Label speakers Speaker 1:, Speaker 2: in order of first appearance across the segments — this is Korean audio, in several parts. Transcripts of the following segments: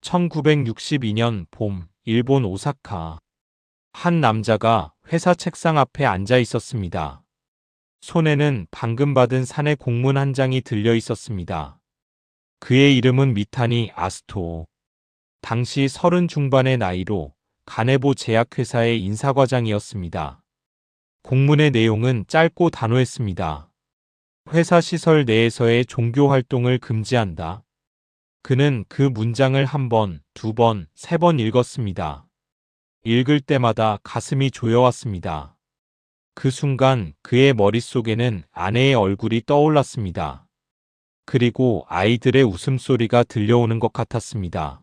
Speaker 1: 1962년 봄, 일본 오사카. 한 남자가 회사 책상 앞에 앉아 있었습니다. 손에는 방금 받은 사내 공문 한 장이 들려 있었습니다. 그의 이름은 미타니 아스토. 당시 30 중반의 나이로 가네보 제약회사의 인사과장이었습니다. 공문의 내용은 짧고 단호했습니다. 회사 시설 내에서의 종교 활동을 금지한다. 그는 그 문장을 한 번, 두 번, 세 번 읽었습니다. 읽을 때마다 가슴이 조여왔습니다. 그 순간 그의 머릿속에는 아내의 얼굴이 떠올랐습니다. 그리고 아이들의 웃음소리가 들려오는 것 같았습니다.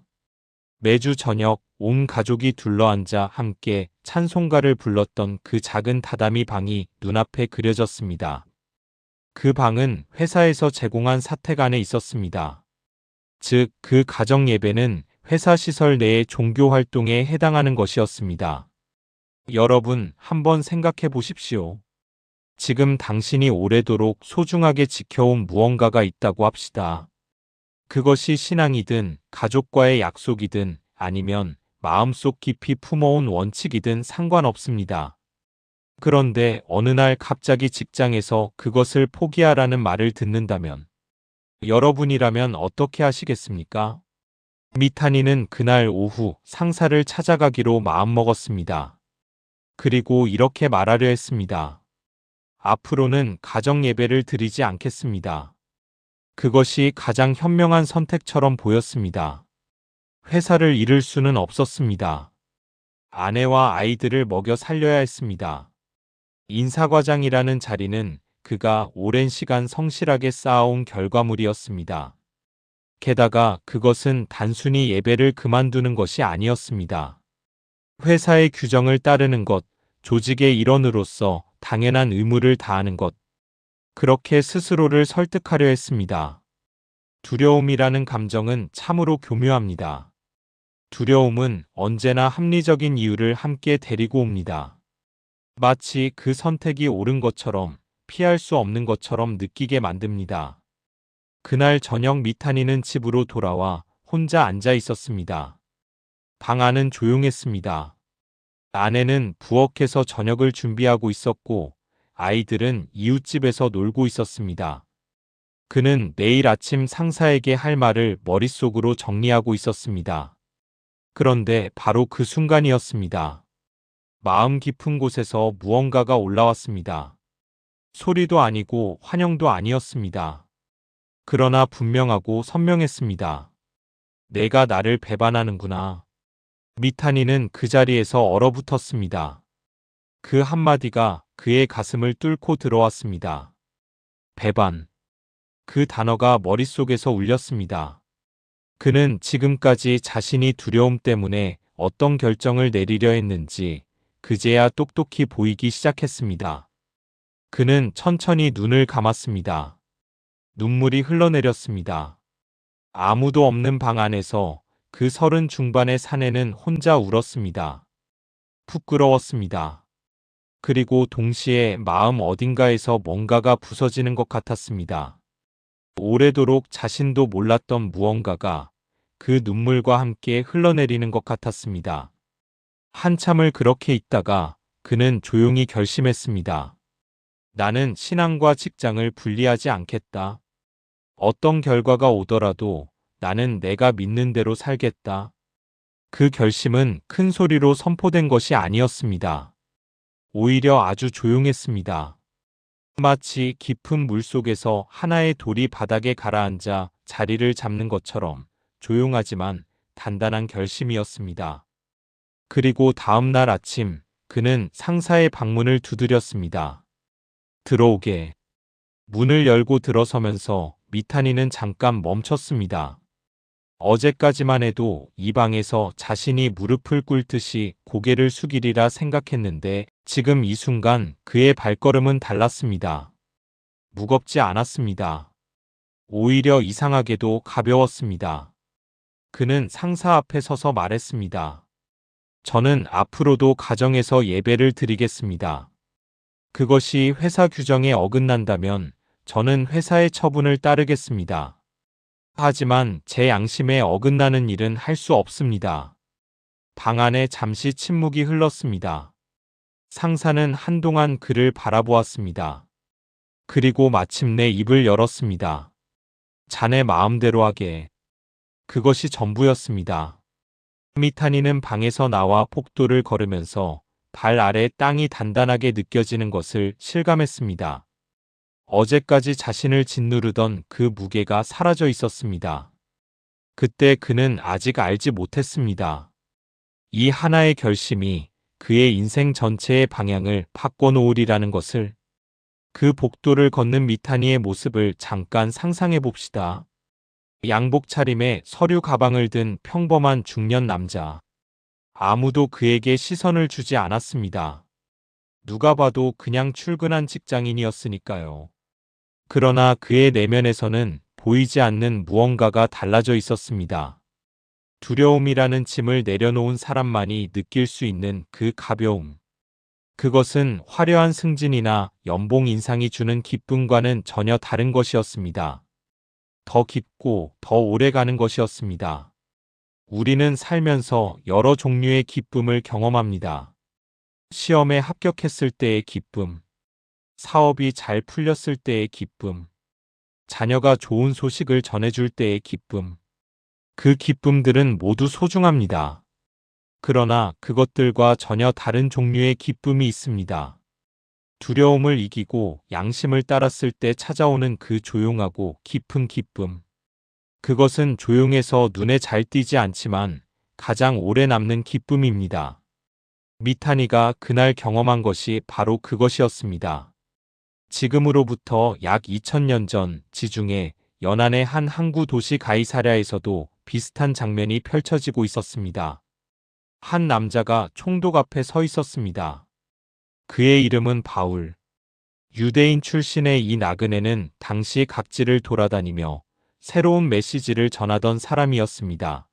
Speaker 1: 매주 저녁 온 가족이 둘러앉아 함께 찬송가를 불렀던 그 작은 다다미 방이 눈앞에 그려졌습니다. 그 방은 회사에서 제공한 사택 안에 있었습니다. 즉, 그 가정 예배는 회사 시설 내의 종교 활동에 해당하는 것이었습니다. 여러분, 한번 생각해 보십시오. 지금 당신이 오래도록 소중하게 지켜온 무언가가 있다고 합시다. 그것이 신앙이든 가족과의 약속이든 아니면 마음속 깊이 품어온 원칙이든 상관없습니다. 그런데 어느 날 갑자기 직장에서 그것을 포기하라는 말을 듣는다면 여러분이라면 어떻게 하시겠습니까? 미타니는 그날 오후 상사를 찾아가기로 마음먹었습니다. 그리고 이렇게 말하려 했습니다. 앞으로는 가정 예배를 드리지 않겠습니다. 그것이 가장 현명한 선택처럼 보였습니다. 회사를 잃을 수는 없었습니다. 아내와 아이들을 먹여 살려야 했습니다. 인사과장이라는 자리는 그가 오랜 시간 성실하게 쌓아온 결과물이었습니다. 게다가 그것은 단순히 예배를 그만두는 것이 아니었습니다. 회사의 규정을 따르는 것, 조직의 일원으로서 당연한 의무를 다하는 것. 그렇게 스스로를 설득하려 했습니다. 두려움이라는 감정은 참으로 교묘합니다. 두려움은 언제나 합리적인 이유를 함께 데리고 옵니다. 마치 그 선택이 옳은 것처럼, 피할 수 없는 것처럼 느끼게 만듭니다. 그날 저녁 미타니는 집으로 돌아와 혼자 앉아 있었습니다. 방 안은 조용했습니다. 아내는 부엌에서 저녁을 준비하고 있었고 아이들은 이웃집에서 놀고 있었습니다. 그는 내일 아침 상사에게 할 말을 머릿속으로 정리하고 있었습니다. 그런데 바로 그 순간이었습니다. 마음 깊은 곳에서 무언가가 올라왔습니다. 소리도 아니고 환영도 아니었습니다. 그러나 분명하고 선명했습니다. 내가 나를 배반하는구나. 미타니는 그 자리에서 얼어붙었습니다. 그 한마디가 그의 가슴을 뚫고 들어왔습니다. 배반. 그 단어가 머릿속에서 울렸습니다. 그는 지금까지 자신이 두려움 때문에 어떤 결정을 내리려 했는지 그제야 똑똑히 보이기 시작했습니다. 그는 천천히 눈을 감았습니다. 눈물이 흘러내렸습니다. 아무도 없는 방 안에서 그 30 중반의 사내는 혼자 울었습니다. 부끄러웠습니다. 그리고 동시에 마음 어딘가에서 뭔가가 부서지는 것 같았습니다. 오래도록 자신도 몰랐던 무언가가 그 눈물과 함께 흘러내리는 것 같았습니다. 한참을 그렇게 있다가 그는 조용히 결심했습니다. 나는 신앙과 직장을 분리하지 않겠다. 어떤 결과가 오더라도 나는 내가 믿는 대로 살겠다. 그 결심은 큰 소리로 선포된 것이 아니었습니다. 오히려 아주 조용했습니다. 마치 깊은 물속에서 하나의 돌이 바닥에 가라앉아 자리를 잡는 것처럼 조용하지만 단단한 결심이었습니다. 그리고 다음 날 아침 그는 상사의 방문을 두드렸습니다. 들어오게. 문을 열고 들어서면서 미타니는 잠깐 멈췄습니다. 어제까지만 해도 이 방에서 자신이 무릎을 꿇듯이 고개를 숙이리라 생각했는데 지금 이 순간 그의 발걸음은 달랐습니다. 무겁지 않았습니다. 오히려 이상하게도 가벼웠습니다. 그는 상사 앞에 서서 말했습니다. 저는 앞으로도 가정에서 예배를 드리겠습니다. 그것이 회사 규정에 어긋난다면 저는 회사의 처분을 따르겠습니다. 하지만 제 양심에 어긋나는 일은 할 수 없습니다. 방 안에 잠시 침묵이 흘렀습니다. 상사는 한동안 그를 바라보았습니다. 그리고 마침내 입을 열었습니다. 자네 마음대로 하게. 그것이 전부였습니다. 미타니는 방에서 나와 복도를 걸으면서 발 아래 땅이 단단하게 느껴지는 것을 실감했습니다. 어제까지 자신을 짓누르던 그 무게가 사라져 있었습니다. 그때 그는 아직 알지 못했습니다. 이 하나의 결심이 그의 인생 전체의 방향을 바꿔놓으리라는 것을. 그 복도를 걷는 미타니의 모습을 잠깐 상상해 봅시다. 양복 차림에 서류 가방을 든 평범한 중년 남자. 아무도 그에게 시선을 주지 않았습니다. 누가 봐도 그냥 출근한 직장인이었으니까요. 그러나 그의 내면에서는 보이지 않는 무언가가 달라져 있었습니다. 두려움이라는 짐을 내려놓은 사람만이 느낄 수 있는 그 가벼움. 그것은 화려한 승진이나 연봉 인상이 주는 기쁨과는 전혀 다른 것이었습니다. 더 깊고 더 오래가는 것이었습니다. 우리는 살면서 여러 종류의 기쁨을 경험합니다. 시험에 합격했을 때의 기쁨, 사업이 잘 풀렸을 때의 기쁨, 자녀가 좋은 소식을 전해줄 때의 기쁨. 그 기쁨들은 모두 소중합니다. 그러나 그것들과 전혀 다른 종류의 기쁨이 있습니다. 두려움을 이기고 양심을 따랐을 때 찾아오는 그 조용하고 깊은 기쁨. 그것은 조용해서 눈에 잘 띄지 않지만 가장 오래 남는 기쁨입니다. 미타니가 그날 경험한 것이 바로 그것이었습니다. 지금으로부터 약 2000년 전 지중해 연안의 한 항구 도시 가이사랴에서도 비슷한 장면이 펼쳐지고 있었습니다. 한 남자가 총독 앞에 서 있었습니다. 그의 이름은 바울. 유대인 출신의 이 나그네는 당시 각지를 돌아다니며 새로운 메시지를 전하던 사람이었습니다.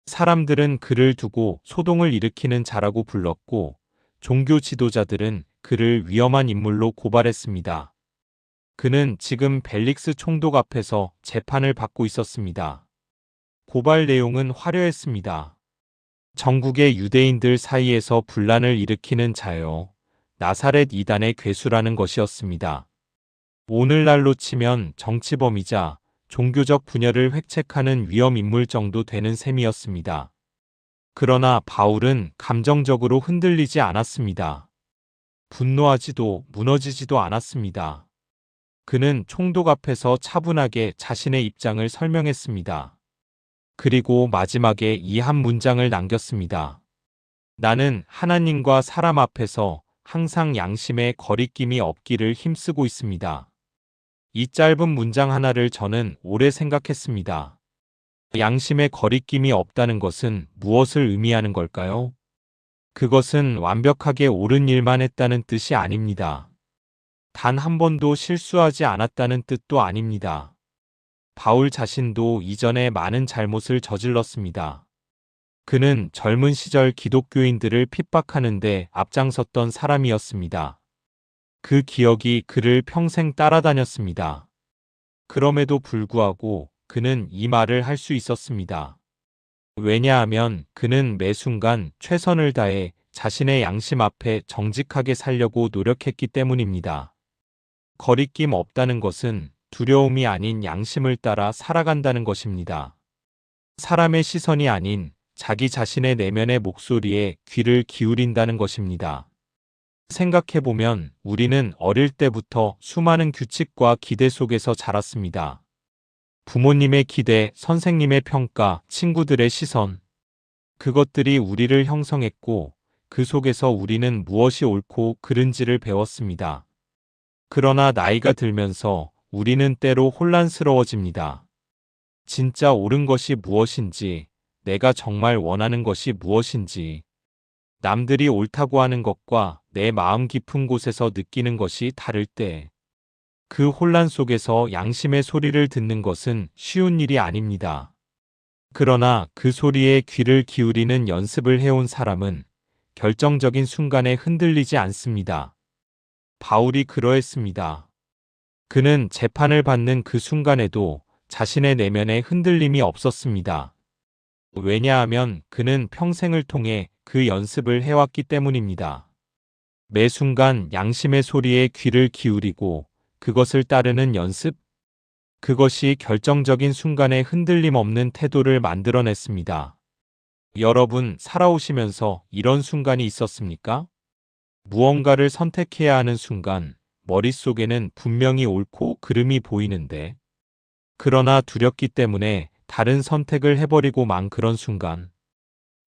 Speaker 1: 사람들은 그를 두고 소동을 일으키는 자라고 불렀고, 종교 지도자들은 그를 위험한 인물로 고발했습니다. 그는 지금 벨릭스 총독 앞에서 재판을 받고 있었습니다. 고발 내용은 화려했습니다. 전국의 유대인들 사이에서 분란을 일으키는 자요. 나사렛 이단의 괴수라는 것이었습니다. 오늘날로 치면 정치범이자 종교적 분열을 획책하는 위험 인물 정도 되는 셈이었습니다. 그러나 바울은 감정적으로 흔들리지 않았습니다. 분노하지도 무너지지도 않았습니다. 그는 총독 앞에서 차분하게 자신의 입장을 설명했습니다. 그리고 마지막에 이 한 문장을 남겼습니다. 나는 하나님과 사람 앞에서 항상 양심의 거리낌이 없기를 힘쓰고 있습니다. 이 짧은 문장 하나를 저는 오래 생각했습니다. 양심의 거리낌이 없다는 것은 무엇을 의미하는 걸까요? 그것은 완벽하게 옳은 일만 했다는 뜻이 아닙니다. 단 한 번도 실수하지 않았다는 뜻도 아닙니다. 바울 자신도 이전에 많은 잘못을 저질렀습니다. 그는 젊은 시절 기독교인들을 핍박하는데 앞장섰던 사람이었습니다. 그 기억이 그를 평생 따라다녔습니다. 그럼에도 불구하고 그는 이 말을 할 수 있었습니다. 왜냐하면 그는 매 순간 최선을 다해 자신의 양심 앞에 정직하게 살려고 노력했기 때문입니다. 거리낌 없다는 것은 두려움이 아닌 양심을 따라 살아간다는 것입니다. 사람의 시선이 아닌 자기 자신의 내면의 목소리에 귀를 기울인다는 것입니다. 생각해보면 우리는 어릴 때부터 수많은 규칙과 기대 속에서 자랐습니다. 부모님의 기대, 선생님의 평가, 친구들의 시선. 그것들이 우리를 형성했고 그 속에서 우리는 무엇이 옳고 그른지를 배웠습니다. 그러나 나이가 들면서 우리는 때로 혼란스러워집니다. 진짜 옳은 것이 무엇인지, 내가 정말 원하는 것이 무엇인지, 남들이 옳다고 하는 것과 내 마음 깊은 곳에서 느끼는 것이 다를 때, 그 혼란 속에서 양심의 소리를 듣는 것은 쉬운 일이 아닙니다. 그러나 그 소리에 귀를 기울이는 연습을 해온 사람은 결정적인 순간에 흔들리지 않습니다. 바울이 그러했습니다. 그는 재판을 받는 그 순간에도 자신의 내면에 흔들림이 없었습니다. 왜냐하면 그는 평생을 통해 그 연습을 해왔기 때문입니다. 매 순간 양심의 소리에 귀를 기울이고 그것을 따르는 연습? 그것이 결정적인 순간에 흔들림 없는 태도를 만들어냈습니다. 여러분, 살아오시면서 이런 순간이 있었습니까? 무언가를 선택해야 하는 순간, 머릿속에는 분명히 옳고 그름이 보이는데, 그러나 두렵기 때문에 다른 선택을 해버리고 만 그런 순간.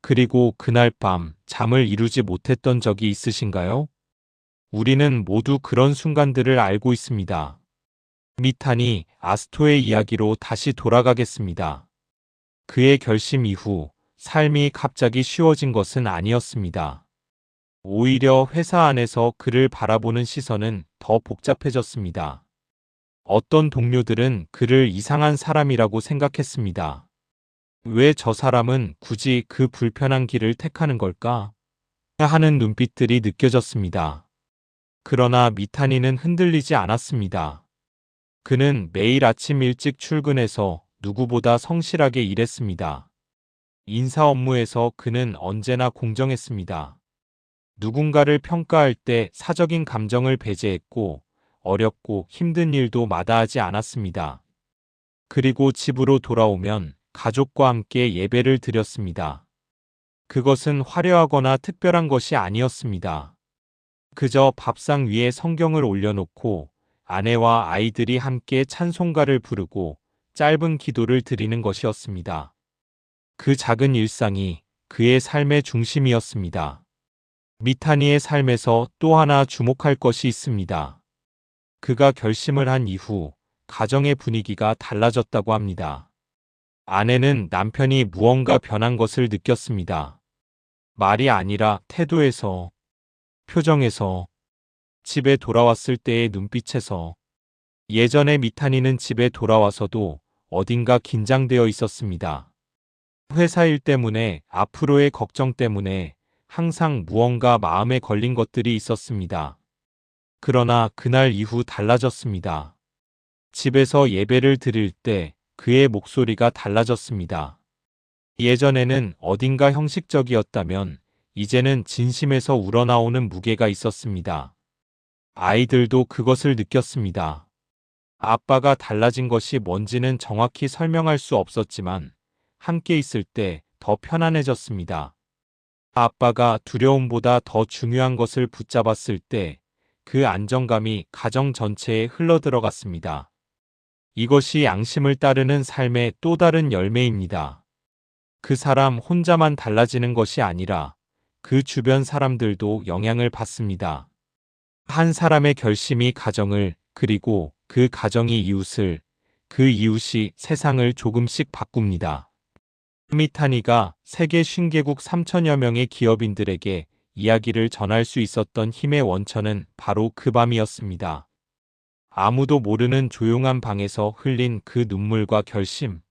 Speaker 1: 그리고 그날 밤 잠을 이루지 못했던 적이 있으신가요? 우리는 모두 그런 순간들을 알고 있습니다. 미탄이 아스토의 이야기로 다시 돌아가겠습니다. 그의 결심 이후 삶이 갑자기 쉬워진 것은 아니었습니다. 오히려 회사 안에서 그를 바라보는 시선은 더 복잡해졌습니다. 어떤 동료들은 그를 이상한 사람이라고 생각했습니다. 왜 저 사람은 굳이 그 불편한 길을 택하는 걸까? 하는 눈빛들이 느껴졌습니다. 그러나 미타니는 흔들리지 않았습니다. 그는 매일 아침 일찍 출근해서 누구보다 성실하게 일했습니다. 인사 업무에서 그는 언제나 공정했습니다. 누군가를 평가할 때 사적인 감정을 배제했고 어렵고 힘든 일도 마다하지 않았습니다. 그리고 집으로 돌아오면 가족과 함께 예배를 드렸습니다. 그것은 화려하거나 특별한 것이 아니었습니다. 그저 밥상 위에 성경을 올려놓고 아내와 아이들이 함께 찬송가를 부르고 짧은 기도를 드리는 것이었습니다. 그 작은 일상이 그의 삶의 중심이었습니다. 미타니의 삶에서 또 하나 주목할 것이 있습니다. 그가 결심을 한 이후 가정의 분위기가 달라졌다고 합니다. 아내는 남편이 무언가 변한 것을 느꼈습니다. 말이 아니라 태도에서, 표정에서, 집에 돌아왔을 때의 눈빛에서. 예전에 미타니는 집에 돌아와서도 어딘가 긴장되어 있었습니다. 회사 일 때문에, 앞으로의 걱정 때문에 항상 무언가 마음에 걸린 것들이 있었습니다. 그러나 그날 이후 달라졌습니다. 집에서 예배를 드릴 때 그의 목소리가 달라졌습니다. 예전에는 어딘가 형식적이었다면 이제는 진심에서 우러나오는 무게가 있었습니다. 아이들도 그것을 느꼈습니다. 아빠가 달라진 것이 뭔지는 정확히 설명할 수 없었지만 함께 있을 때 더 편안해졌습니다. 아빠가 두려움보다 더 중요한 것을 붙잡았을 때 그 안정감이 가정 전체에 흘러들어갔습니다. 이것이 양심을 따르는 삶의 또 다른 열매입니다. 그 사람 혼자만 달라지는 것이 아니라 그 주변 사람들도 영향을 받습니다. 한 사람의 결심이 가정을, 그리고 그 가정이 이웃을, 그 이웃이 세상을 조금씩 바꿉니다. 미타니가 세계 50개국 3천여 명의 기업인들에게 이야기를 전할 수 있었던 힘의 원천은 바로 그 밤이었습니다. 아무도 모르는 조용한 방에서 흘린 그 눈물과 결심.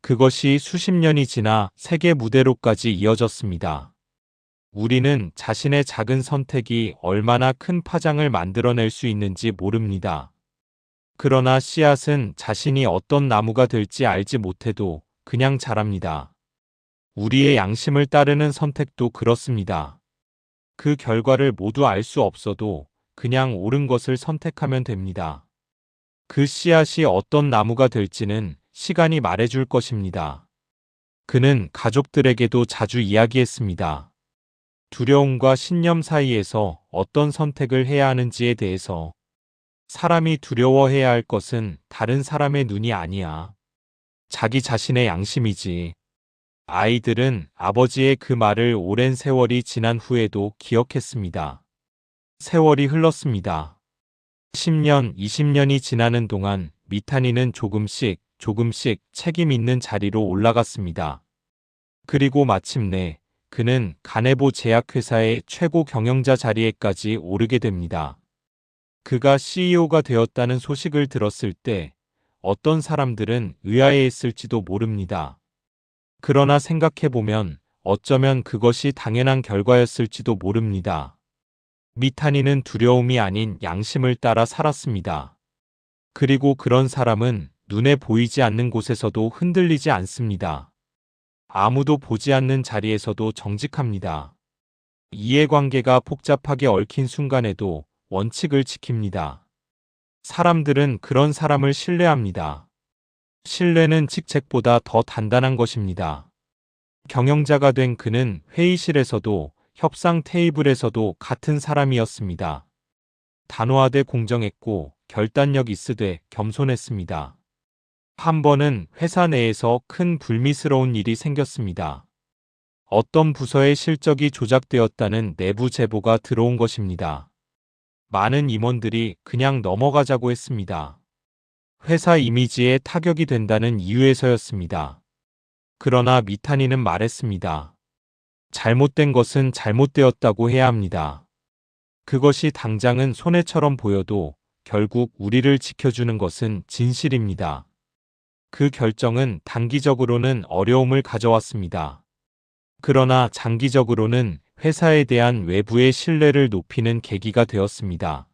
Speaker 1: 그것이 수십 년이 지나 세계 무대로까지 이어졌습니다. 우리는 자신의 작은 선택이 얼마나 큰 파장을 만들어낼 수 있는지 모릅니다. 그러나 씨앗은 자신이 어떤 나무가 될지 알지 못해도 그냥 자랍니다. 우리의 양심을 따르는 선택도 그렇습니다. 그 결과를 모두 알 수 없어도 그냥 옳은 것을 선택하면 됩니다. 그 씨앗이 어떤 나무가 될지는 시간이 말해줄 것입니다. 그는 가족들에게도 자주 이야기했습니다. 두려움과 신념 사이에서 어떤 선택을 해야 하는지에 대해서. 사람이 두려워해야 할 것은 다른 사람의 눈이 아니야. 자기 자신의 양심이지. 아이들은 아버지의 그 말을 오랜 세월이 지난 후에도 기억했습니다. 세월이 흘렀습니다. 10년, 20년이 지나는 동안 미타니는 조금씩 책임 있는 자리로 올라갔습니다. 그리고 마침내 그는 가네보 제약회사의 최고 경영자 자리에까지 오르게 됩니다. 그가 CEO가 되었다는 소식을 들었을 때 어떤 사람들은 의아해했을지도 모릅니다. 그러나 생각해보면 어쩌면 그것이 당연한 결과였을지도 모릅니다. 미타니는 두려움이 아닌 양심을 따라 살았습니다. 그리고 그런 사람은 눈에 보이지 않는 곳에서도 흔들리지 않습니다. 아무도 보지 않는 자리에서도 정직합니다. 이해관계가 복잡하게 얽힌 순간에도 원칙을 지킵니다. 사람들은 그런 사람을 신뢰합니다. 신뢰는 직책보다 더 단단한 것입니다. 경영자가 된 그는 회의실에서도 협상 테이블에서도 같은 사람이었습니다. 단호하되 공정했고 결단력 있으되 겸손했습니다. 한 번은 회사 내에서 큰 불미스러운 일이 생겼습니다. 어떤 부서의 실적이 조작되었다는 내부 제보가 들어온 것입니다. 많은 임원들이 그냥 넘어가자고 했습니다. 회사 이미지에 타격이 된다는 이유에서였습니다. 그러나 미타니는 말했습니다. 잘못된 것은 잘못되었다고 해야 합니다. 그것이 당장은 손해처럼 보여도 결국 우리를 지켜주는 것은 진실입니다. 그 결정은 단기적으로는 어려움을 가져왔습니다. 그러나 장기적으로는 회사에 대한 외부의 신뢰를 높이는 계기가 되었습니다.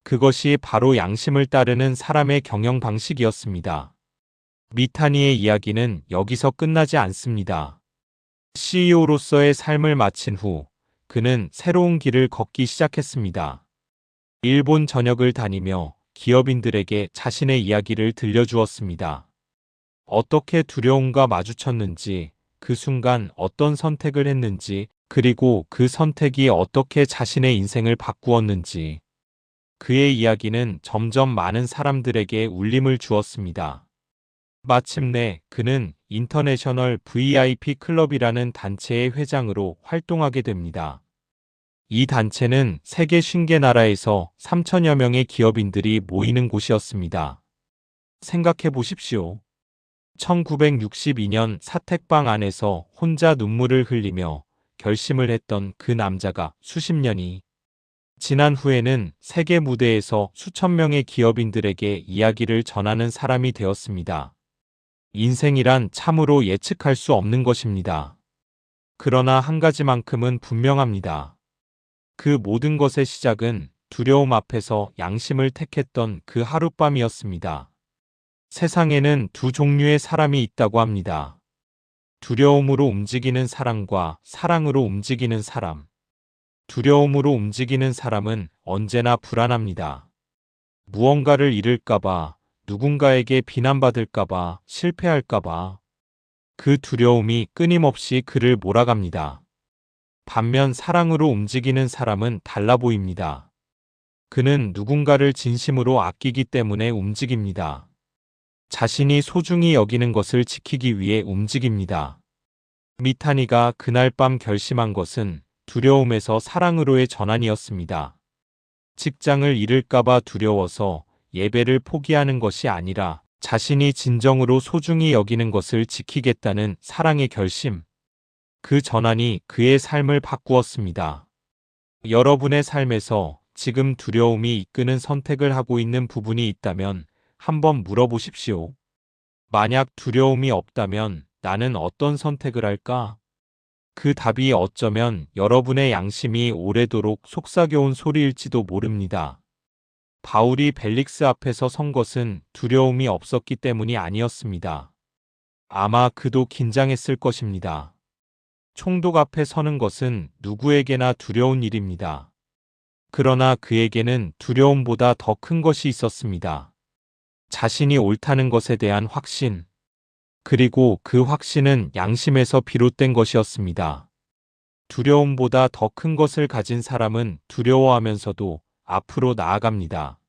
Speaker 1: 그것이 바로 양심을 따르는 사람의 경영 방식이었습니다. 미타니의 이야기는 여기서 끝나지 않습니다. CEO로서의 삶을 마친 후 그는 새로운 길을 걷기 시작했습니다. 일본 전역을 다니며 기업인들에게 자신의 이야기를 들려주었습니다. 어떻게 두려움과 마주쳤는지, 그 순간 어떤 선택을 했는지, 그리고 그 선택이 어떻게 자신의 인생을 바꾸었는지. 그의 이야기는 점점 많은 사람들에게 울림을 주었습니다. 마침내 그는 인터내셔널 VIP 클럽이라는 단체의 회장으로 활동하게 됩니다. 이 단체는 세계 50개 나라에서 3천여 명의 기업인들이 모이는 곳이었습니다. 생각해 보십시오. 1962년 사택방 안에서 혼자 눈물을 흘리며 결심을 했던 그 남자가 수십 년이 지난 후에는 세계 무대에서 수천 명의 기업인들에게 이야기를 전하는 사람이 되었습니다. 인생이란 참으로 예측할 수 없는 것입니다. 그러나 한 가지만큼은 분명합니다. 그 모든 것의 시작은 두려움 앞에서 양심을 택했던 그 하룻밤이었습니다. 세상에는 두 종류의 사람이 있다고 합니다. 두려움으로 움직이는 사람과 사랑으로 움직이는 사람. 두려움으로 움직이는 사람은 언제나 불안합니다. 무언가를 잃을까봐, 누군가에게 비난받을까봐, 실패할까봐. 그 두려움이 끊임없이 그를 몰아갑니다. 반면 사랑으로 움직이는 사람은 달라 보입니다. 그는 누군가를 진심으로 아끼기 때문에 움직입니다. 자신이 소중히 여기는 것을 지키기 위해 움직입니다. 미타니가 그날 밤 결심한 것은 두려움에서 사랑으로의 전환이었습니다. 직장을 잃을까봐 두려워서 예배를 포기하는 것이 아니라 자신이 진정으로 소중히 여기는 것을 지키겠다는 사랑의 결심. 그 전환이 그의 삶을 바꾸었습니다. 여러분의 삶에서 지금 두려움이 이끄는 선택을 하고 있는 부분이 있다면 한번 물어보십시오. 만약 두려움이 없다면 나는 어떤 선택을 할까? 그 답이 어쩌면 여러분의 양심이 오래도록 속삭여온 소리일지도 모릅니다. 바울이 벨릭스 앞에서 선 것은 두려움이 없었기 때문이 아니었습니다. 아마 그도 긴장했을 것입니다. 총독 앞에 서는 것은 누구에게나 두려운 일입니다. 그러나 그에게는 두려움보다 더 큰 것이 있었습니다. 자신이 옳다는 것에 대한 확신. 그리고 그 확신은 양심에서 비롯된 것이었습니다. 두려움보다 더 큰 것을 가진 사람은 두려워하면서도 앞으로 나아갑니다.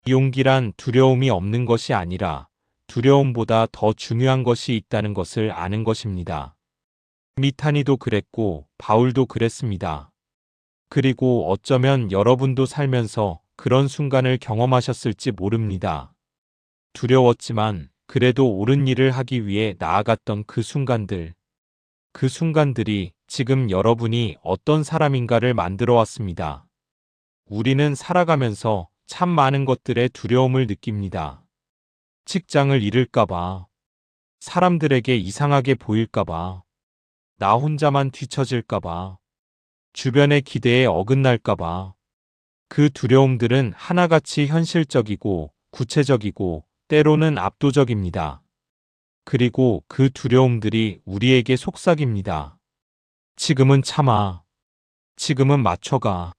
Speaker 1: 용기란 두려움이 없는 것이 아니라 두려움보다 더 중요한 것이 있다는 것을 아는 것입니다. 미타니도 그랬고 바울도 그랬습니다. 그리고 어쩌면 여러분도 살면서 그런 순간을 경험하셨을지 모릅니다. 두려웠지만 그래도 옳은 일을 하기 위해 나아갔던 그 순간들. 그 순간들이 지금 여러분이 어떤 사람인가를 만들어 왔습니다. 우리는 살아가면서 참 많은 것들에 두려움을 느낍니다. 직장을 잃을까봐, 사람들에게 이상하게 보일까봐, 나 혼자만 뒤처질까봐, 주변의 기대에 어긋날까봐. 그 두려움들은 하나같이 현실적이고 구체적이고 때로는 압도적입니다. 그리고 그 두려움들이 우리에게 속삭입니다. 지금은 참아. 지금은 맞춰가.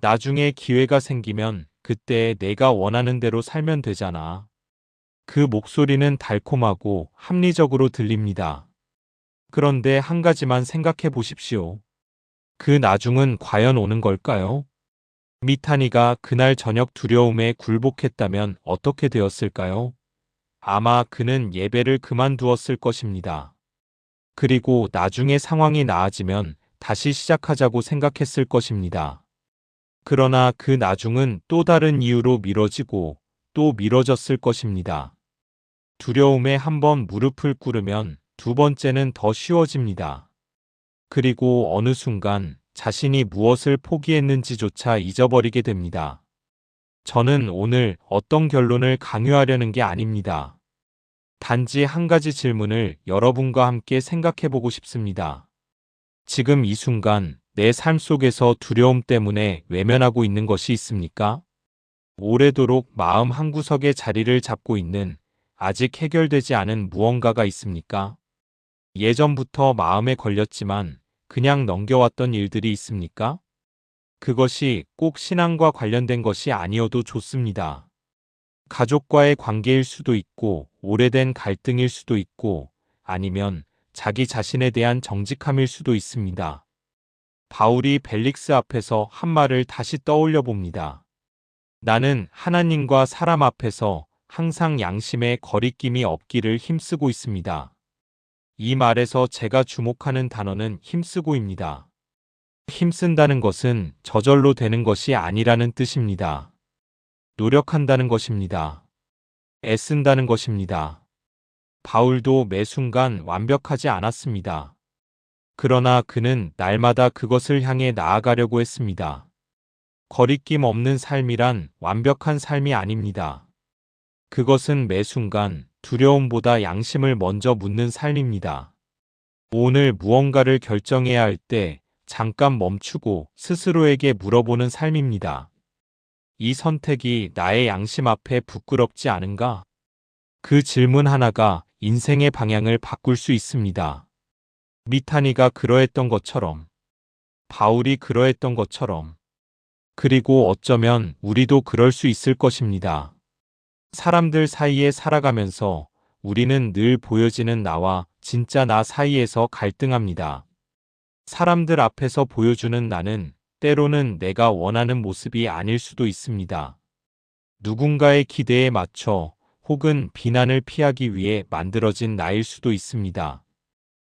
Speaker 1: 나중에 기회가 생기면 그때 내가 원하는 대로 살면 되잖아. 그 목소리는 달콤하고 합리적으로 들립니다. 그런데 한 가지만 생각해 보십시오. 그 나중은 과연 오는 걸까요? 미타니가 그날 저녁 두려움에 굴복했다면 어떻게 되었을까요? 아마 그는 예배를 그만두었을 것입니다. 그리고 나중에 상황이 나아지면 다시 시작하자고 생각했을 것입니다. 그러나 그 나중은 또 다른 이유로 미뤄지고 또 미뤄졌을 것입니다. 두려움에 한번 무릎을 꿇으면 두 번째는 더 쉬워집니다. 그리고 어느 순간 자신이 무엇을 포기했는지조차 잊어버리게 됩니다. 저는 오늘 어떤 결론을 강요하려는 게 아닙니다. 단지 한 가지 질문을 여러분과 함께 생각해 보고 싶습니다. 지금 이 순간 내 삶 속에서 두려움 때문에 외면하고 있는 것이 있습니까? 오래도록 마음 한구석에 자리를 잡고 있는 아직 해결되지 않은 무언가가 있습니까? 예전부터 마음에 걸렸지만 그냥 넘겨왔던 일들이 있습니까? 그것이 꼭 신앙과 관련된 것이 아니어도 좋습니다. 가족과의 관계일 수도 있고, 오래된 갈등일 수도 있고, 아니면 자기 자신에 대한 정직함일 수도 있습니다. 바울이 벨릭스 앞에서 한 말을 다시 떠올려 봅니다. 나는 하나님과 사람 앞에서 항상 양심에 거리낌이 없기를 힘쓰고 있습니다. 이 말에서 제가 주목하는 단어는 힘쓰고입니다. 힘쓴다는 것은 저절로 되는 것이 아니라는 뜻입니다. 노력한다는 것입니다. 애쓴다는 것입니다. 바울도 매 순간 완벽하지 않았습니다. 그러나 그는 날마다 그것을 향해 나아가려고 했습니다. 거리낌 없는 삶이란 완벽한 삶이 아닙니다. 그것은 매 순간 두려움보다 양심을 먼저 묻는 삶입니다. 오늘 무언가를 결정해야 할 때 잠깐 멈추고 스스로에게 물어보는 삶입니다. 이 선택이 나의 양심 앞에 부끄럽지 않은가? 그 질문 하나가 인생의 방향을 바꿀 수 있습니다. 미타니가 그러했던 것처럼, 바울이 그러했던 것처럼, 그리고 어쩌면 우리도 그럴 수 있을 것입니다. 사람들 사이에 살아가면서 우리는 늘 보여지는 나와 진짜 나 사이에서 갈등합니다. 사람들 앞에서 보여주는 나는 때로는 내가 원하는 모습이 아닐 수도 있습니다. 누군가의 기대에 맞춰 혹은 비난을 피하기 위해 만들어진 나일 수도 있습니다.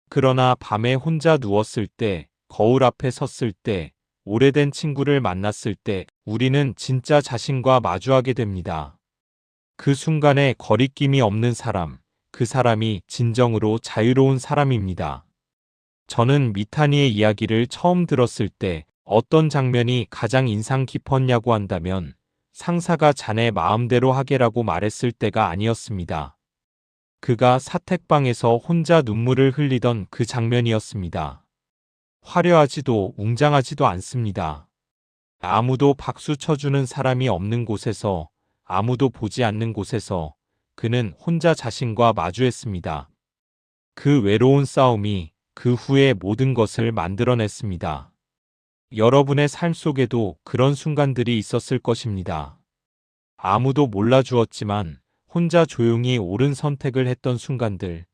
Speaker 1: 그러나 밤에 혼자 누웠을 때, 거울 앞에 섰을 때, 오래된 친구를 만났을 때 우리는 진짜 자신과 마주하게 됩니다. 그 순간에 거리낌이 없는 사람, 그 사람이 진정으로 자유로운 사람입니다. 저는 미타니의 이야기를 처음 들었을 때 어떤 장면이 가장 인상 깊었냐고 한다면 상사가 자네 마음대로 하게라고 말했을 때가 아니었습니다. 그가 사택방에서 혼자 눈물을 흘리던 그 장면이었습니다. 화려하지도 웅장하지도 않습니다. 아무도 박수 쳐주는 사람이 없는 곳에서, 아무도 보지 않는 곳에서 그는 혼자 자신과 마주했습니다. 그 외로운 싸움이 그 후에 모든 것을 만들어냈습니다. 여러분의 삶 속에도 그런 순간들이 있었을 것입니다. 아무도 몰라주었지만 혼자 조용히 옳은 선택을 했던 순간들.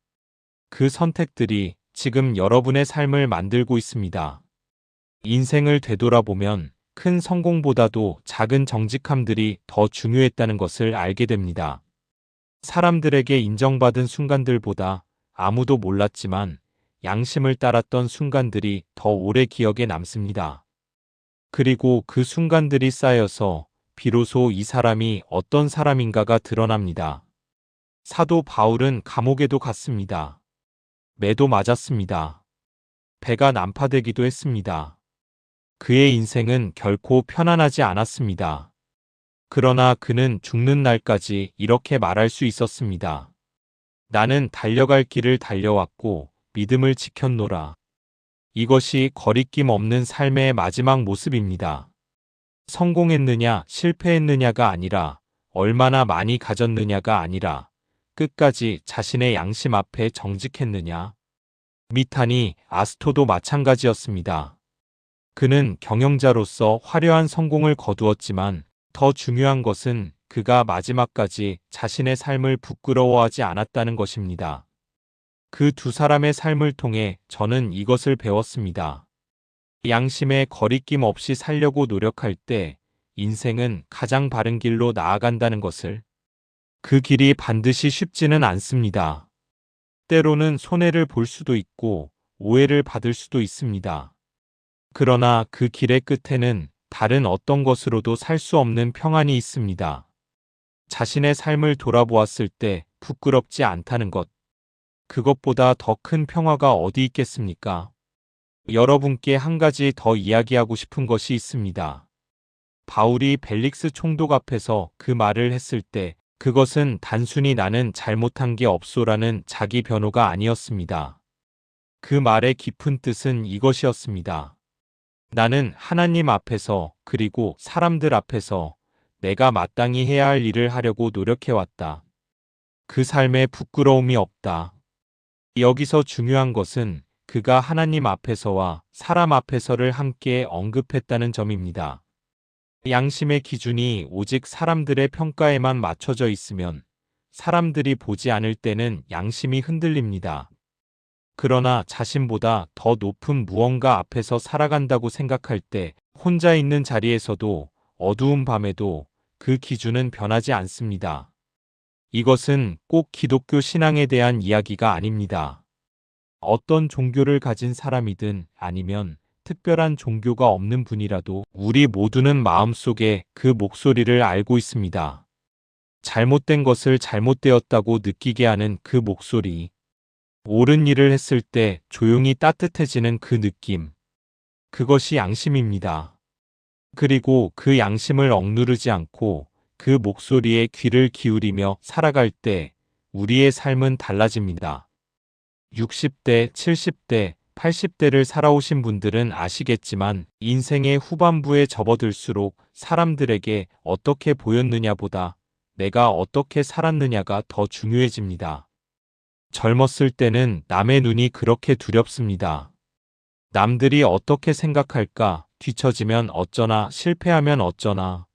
Speaker 1: 그 선택들이 지금 여러분의 삶을 만들고 있습니다. 인생을 되돌아보면 큰 성공보다도 작은 정직함들이 더 중요했다는 것을 알게 됩니다. 사람들에게 인정받은 순간들보다 아무도 몰랐지만 양심을 따랐던 순간들이 더 오래 기억에 남습니다. 그리고 그 순간들이 쌓여서 비로소 이 사람이 어떤 사람인가가 드러납니다. 사도 바울은 감옥에도 갔습니다. 매도 맞았습니다. 배가 난파되기도 했습니다. 그의 인생은 결코 편안하지 않았습니다. 그러나 그는 죽는 날까지 이렇게 말할 수 있었습니다. 나는 달려갈 길을 달려왔고 믿음을 지켰노라. 이것이 거리낌 없는 삶의 마지막 모습입니다. 성공했느냐, 실패했느냐가 아니라 얼마나 많이 가졌느냐가 아니라 끝까지 자신의 양심 앞에 정직했느냐. 미탄이 아스토도 마찬가지였습니다. 그는 경영자로서 화려한 성공을 거두었지만 더 중요한 것은 그가 마지막까지 자신의 삶을 부끄러워하지 않았다는 것입니다. 그 두 사람의 삶을 통해 저는 이것을 배웠습니다. 양심에 거리낌 없이 살려고 노력할 때 인생은 가장 바른 길로 나아간다는 것을. 그 길이 반드시 쉽지는 않습니다. 때로는 손해를 볼 수도 있고 오해를 받을 수도 있습니다. 그러나 그 길의 끝에는 다른 어떤 것으로도 살 수 없는 평안이 있습니다. 자신의 삶을 돌아보았을 때 부끄럽지 않다는 것. 그것보다 더 큰 평화가 어디 있겠습니까? 여러분께 한 가지 더 이야기하고 싶은 것이 있습니다. 바울이 벨릭스 총독 앞에서 그 말을 했을 때 그것은 단순히 나는 잘못한 게 없소라는 자기 변호가 아니었습니다. 그 말의 깊은 뜻은 이것이었습니다. 나는 하나님 앞에서 그리고 사람들 앞에서 내가 마땅히 해야 할 일을 하려고 노력해왔다. 그 삶에 부끄러움이 없다. 여기서 중요한 것은 그가 하나님 앞에서와 사람 앞에서를 함께 언급했다는 점입니다. 양심의 기준이 오직 사람들의 평가에만 맞춰져 있으면 사람들이 보지 않을 때는 양심이 흔들립니다. 그러나 자신보다 더 높은 무언가 앞에서 살아간다고 생각할 때 혼자 있는 자리에서도 어두운 밤에도 그 기준은 변하지 않습니다. 이것은 꼭 기독교 신앙에 대한 이야기가 아닙니다. 어떤 종교를 가진 사람이든 아니면 특별한 종교가 없는 분이라도 우리 모두는 마음속에 그 목소리를 알고 있습니다. 잘못된 것을 잘못되었다고 느끼게 하는 그 목소리. 옳은 일을 했을 때 조용히 따뜻해지는 그 느낌. 그것이 양심입니다. 그리고 그 양심을 억누르지 않고 그 목소리에 귀를 기울이며 살아갈 때 우리의 삶은 달라집니다. 60대, 70대, 80대를 살아오신 분들은 아시겠지만 인생의 후반부에 접어들수록 사람들에게 어떻게 보였느냐보다 내가 어떻게 살았느냐가 더 중요해집니다. 젊었을 때는 남의 눈이 그렇게 두렵습니다. 남들이 어떻게 생각할까, 뒤처지면 어쩌나, 실패하면 어쩌나.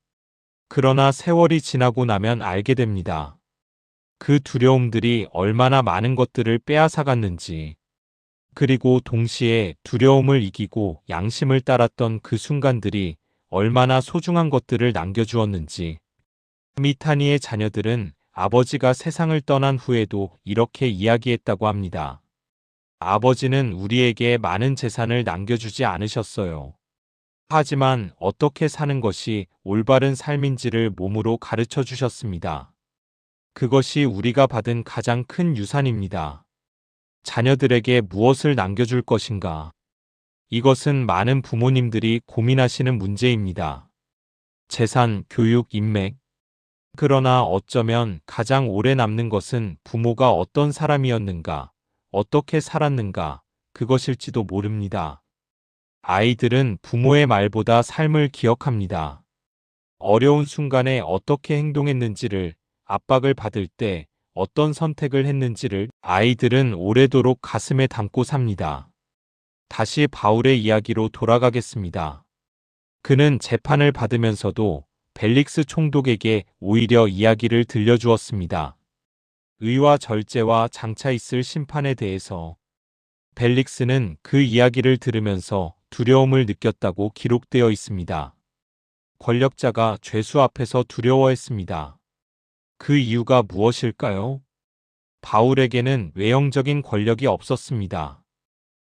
Speaker 1: 그러나 세월이 지나고 나면 알게 됩니다. 그 두려움들이 얼마나 많은 것들을 빼앗아갔는지. 그리고 동시에 두려움을 이기고 양심을 따랐던 그 순간들이 얼마나 소중한 것들을 남겨주었는지. 미타니의 자녀들은 아버지가 세상을 떠난 후에도 이렇게 이야기했다고 합니다. 아버지는 우리에게 많은 재산을 남겨주지 않으셨어요. 하지만 어떻게 사는 것이 올바른 삶인지를 몸으로 가르쳐 주셨습니다. 그것이 우리가 받은 가장 큰 유산입니다. 자녀들에게 무엇을 남겨줄 것인가? 이것은 많은 부모님들이 고민하시는 문제입니다. 재산, 교육, 인맥. 그러나 어쩌면 가장 오래 남는 것은 부모가 어떤 사람이었는가, 어떻게 살았는가, 그것일지도 모릅니다. 아이들은 부모의 말보다 삶을 기억합니다. 어려운 순간에 어떻게 행동했는지를, 압박을 받을 때 어떤 선택을 했는지를 아이들은 오래도록 가슴에 담고 삽니다. 다시 바울의 이야기로 돌아가겠습니다. 그는 재판을 받으면서도 벨릭스 총독에게 오히려 이야기를 들려주었습니다. 의와 절제와 장차 있을 심판에 대해서. 벨릭스는 그 이야기를 들으면서 두려움을 느꼈다고 기록되어 있습니다. 권력자가 죄수 앞에서 두려워했습니다. 그 이유가 무엇일까요? 바울에게는 외형적인 권력이 없었습니다.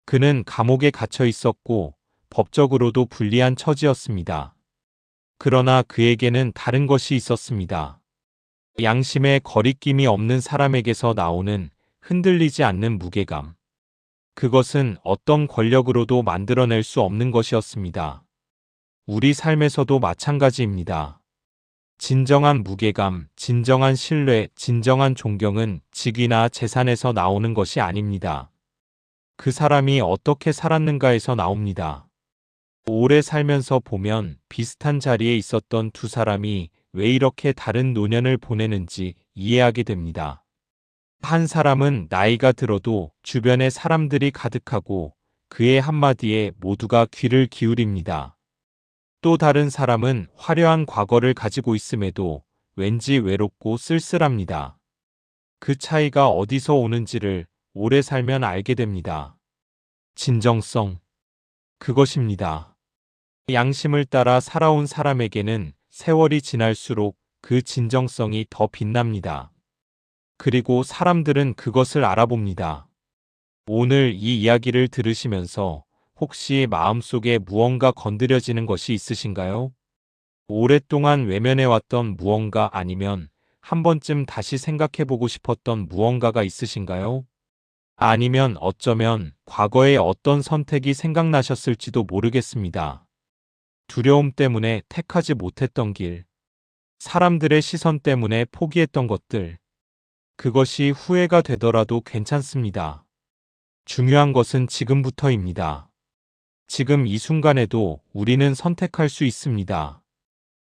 Speaker 1: 그는 감옥에 갇혀 있었고 법적으로도 불리한 처지였습니다. 그러나 그에게는 다른 것이 있었습니다. 양심에 거리낌이 없는 사람에게서 나오는 흔들리지 않는 무게감. 그것은 어떤 권력으로도 만들어낼 수 없는 것이었습니다. 우리 삶에서도 마찬가지입니다. 진정한 무게감, 진정한 신뢰, 진정한 존경은 직위나 재산에서 나오는 것이 아닙니다. 그 사람이 어떻게 살았는가에서 나옵니다. 오래 살면서 보면 비슷한 자리에 있었던 두 사람이 왜 이렇게 다른 노년을 보내는지 이해하게 됩니다. 한 사람은 나이가 들어도 주변에 사람들이 가득하고 그의 한마디에 모두가 귀를 기울입니다. 또 다른 사람은 화려한 과거를 가지고 있음에도 왠지 외롭고 쓸쓸합니다. 그 차이가 어디서 오는지를 오래 살면 알게 됩니다. 진정성. 그것입니다. 양심을 따라 살아온 사람에게는 세월이 지날수록 그 진정성이 더 빛납니다. 그리고 사람들은 그것을 알아봅니다. 오늘 이 이야기를 들으시면서 혹시 마음속에 무언가 건드려지는 것이 있으신가요? 오랫동안 외면해왔던 무언가 아니면 한 번쯤 다시 생각해보고 싶었던 무언가가 있으신가요? 아니면 어쩌면 과거의 어떤 선택이 생각나셨을지도 모르겠습니다. 두려움 때문에 택하지 못했던 길, 사람들의 시선 때문에 포기했던 것들, 그것이 후회가 되더라도 괜찮습니다. 중요한 것은 지금부터입니다. 지금 이 순간에도 우리는 선택할 수 있습니다.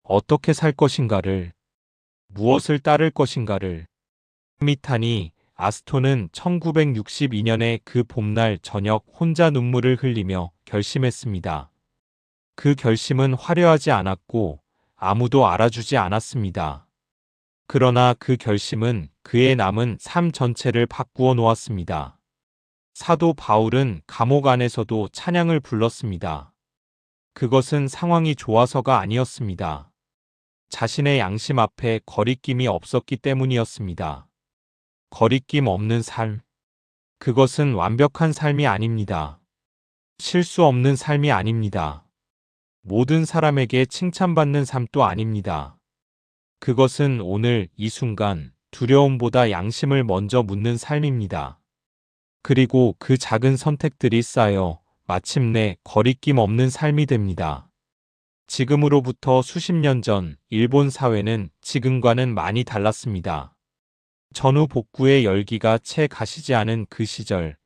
Speaker 1: 어떻게 살 것인가를, 무엇을 따를 것인가를. 미타니 아스톤은 1962년의 그 봄날 저녁 혼자 눈물을 흘리며 결심했습니다. 그 결심은 화려하지 않았고 아무도 알아주지 않았습니다. 그러나 그 결심은 그의 남은 삶 전체를 바꾸어 놓았습니다. 사도 바울은 감옥 안에서도 찬양을 불렀습니다. 그것은 상황이 좋아서가 아니었습니다. 자신의 양심 앞에 거리낌이 없었기 때문이었습니다. 거리낌 없는 삶. 그것은 완벽한 삶이 아닙니다. 실수 없는 삶이 아닙니다. 모든 사람에게 칭찬받는 삶도 아닙니다. 그것은 오늘 이 순간 두려움보다 양심을 먼저 묻는 삶입니다. 그리고 그 작은 선택들이 쌓여 마침내 거리낌 없는 삶이 됩니다. 지금으로부터 수십 년 전 일본 사회는 지금과는 많이 달랐습니다. 전후 복구의 열기가 채 가시지 않은 그 시절,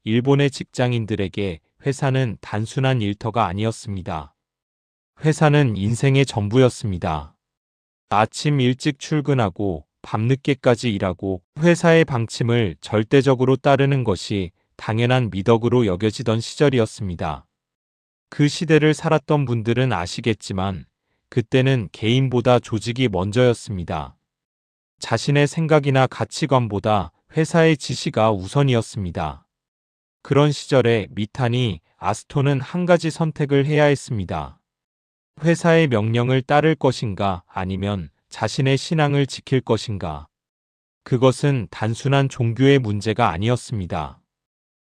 Speaker 1: 일본의 직장인들에게 회사는 단순한 일터가 아니었습니다. 회사는 인생의 전부였습니다. 아침 일찍 출근하고 밤늦게까지 일하고 회사의 방침을 절대적으로 따르는 것이 당연한 미덕으로 여겨지던 시절이었습니다. 그 시대를 살았던 분들은 아시겠지만 그때는 개인보다 조직이 먼저였습니다. 자신의 생각이나 가치관보다 회사의 지시가 우선이었습니다. 그런 시절에 미타니 아스톤은 한 가지 선택을 해야 했습니다. 회사의 명령을 따를 것인가 아니면 자신의 신앙을 지킬 것인가. 그것은 단순한 종교의 문제가 아니었습니다.